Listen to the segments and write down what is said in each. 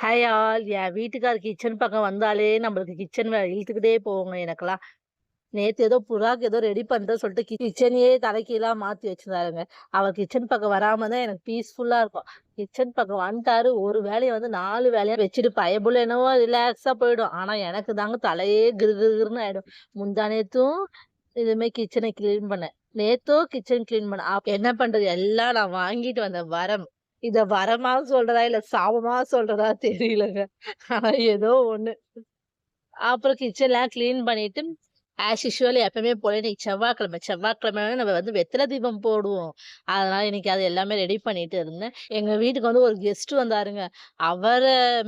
Hi all. என் வீட்டுக்கார் kitchen பக்கம் வந்தாலே நம்மளுக்கு கிச்சன் வேலை இழுத்துக்கிட்டே போகுங்க எனக்கெல்லாம். நேத்து ஏதோ புறாக்கு ஏதோ ரெடி பண்றேன்னு சொல்லிட்டு கிச்சனையே தலைகீழா மாத்தி வச்சிருந்தாருங்க. அவர் கிச்சன் பக்கம் வராம தான் எனக்கு பீஸ்ஃபுல்லா இருக்கும். கிச்சன் பக்கம் வந்துட்டாரு, ஒரு வேலைய வந்து 4 வேலையா வச்சுட்டு பயப்புள்ள என்னவோ ரிலாக்ஸா போயிடும். ஆனா எனக்கு தாங்க தலையே கிறுகிறுன்னு ஆயிடும். முந்தா நேத்தும் இதுமாரி கிச்சனை கிளீன் பண்ணேன். நேத்தும் கிச்சன் கிளீன் பண்ணேன். என்ன பண்றது? எல்லாம் நான் வாங்கிட்டு வந்த வரம். இத வரமா சொல்றதா, இல்ல சாபமா சொல்றதா தெரியலங்க. ஆனா ஏதோ ஒண்ணு. அப்புறம் கிச்சன்லாம் கிளீன் பண்ணிட்டு, ஆஸ் யூசுவல் எப்பவுமே போல இன்னைக்கு செவ்வாய்க்கிழமை. செவ்வாய்க்கிழமைனா நம்ம வந்து வெத்தல தீபம் போடுவோம். அதனால இன்னைக்கு அது எல்லாமே ரெடி பண்ணிட்டு இருந்தேன். எங்க வீட்டுக்கு வந்து ஒரு கெஸ்ட் வந்தாருங்க. அவர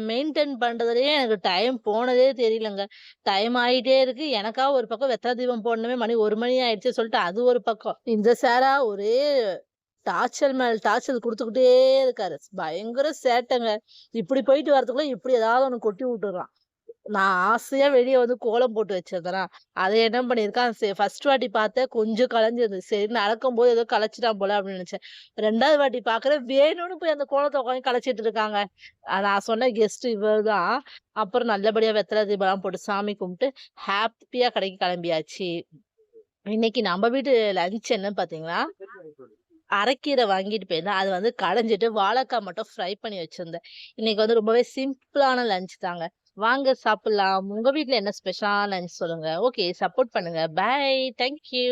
மெயின்டெயின் பண்றதுலயே எனக்கு டைம் போனதே தெரியலங்க. டைம் ஆயிட்டே இருக்கு. எனக்கா ஒரு பக்கம் வெத்தல தீபம் போடணுமே, மணி 1 மணி ஆயிடுச்சு சொல்லிட்டு அது ஒரு பக்கம். இந்த சாரா ஒரே டார்ச்சர் மேல டார்ச்சர் குடுத்துக்கிட்டே இருக்காரு. பயங்கர சேட்டங்க. இப்படி போயிட்டு வரதுக்குள்ள இப்படி ஏதாவது ஒண்ணு கொட்டி விட்டுர்றான். நான் ஆசையா வெளிய வந்து கோலம் போட்டு வச்சிருந்தேனா, அத என்ன பண்ணியிருக்கான், ஃபர்ஸ்ட் வாட்டி பார்த்தேன் கொஞ்சம் கலஞ்சிருந்துச்சு. சரி நடக்கும்போது ஏதோ கலச்சிட்டான் போல அப்படின்னு நெனச்சேன். 2வது வாட்டி பார்க்குறேன் வேணும்னு போய் அந்த கோலத்த உட்காந்து கலச்சிட்டு இருக்காங்க. நான் சொன்ன கெஸ்ட் இவர் தான். அப்புறம் நல்லபடியா வெத்தல தீபம்லாம் போட்டு சாமி கும்பிட்டு, ஹேப்பியா கடைக்கு கிளம்பியாச்சு. இன்னைக்கு நம்ம வீட்டு லஞ்ச் என்னன்னு பார்த்தீங்கன்னா, அரைக்கீரை வாங்கிட்டு போயிருந்தேன். அது வந்து கடைஞ்சிட்டு வாழைக்காய் மட்டும் ஃப்ரை பண்ணி வச்சிருந்தேன். இன்னைக்கு வந்து ரொம்பவே சிம்பிளான லஞ்ச் தாங்க. வாங்க சாப்பிடலாம். உங்க வீட்ல என்ன ஸ்பெஷலான லஞ்ச் சொல்லுங்க. ஓகே, சப்போர்ட் பண்ணுங்க. பை. Thank you.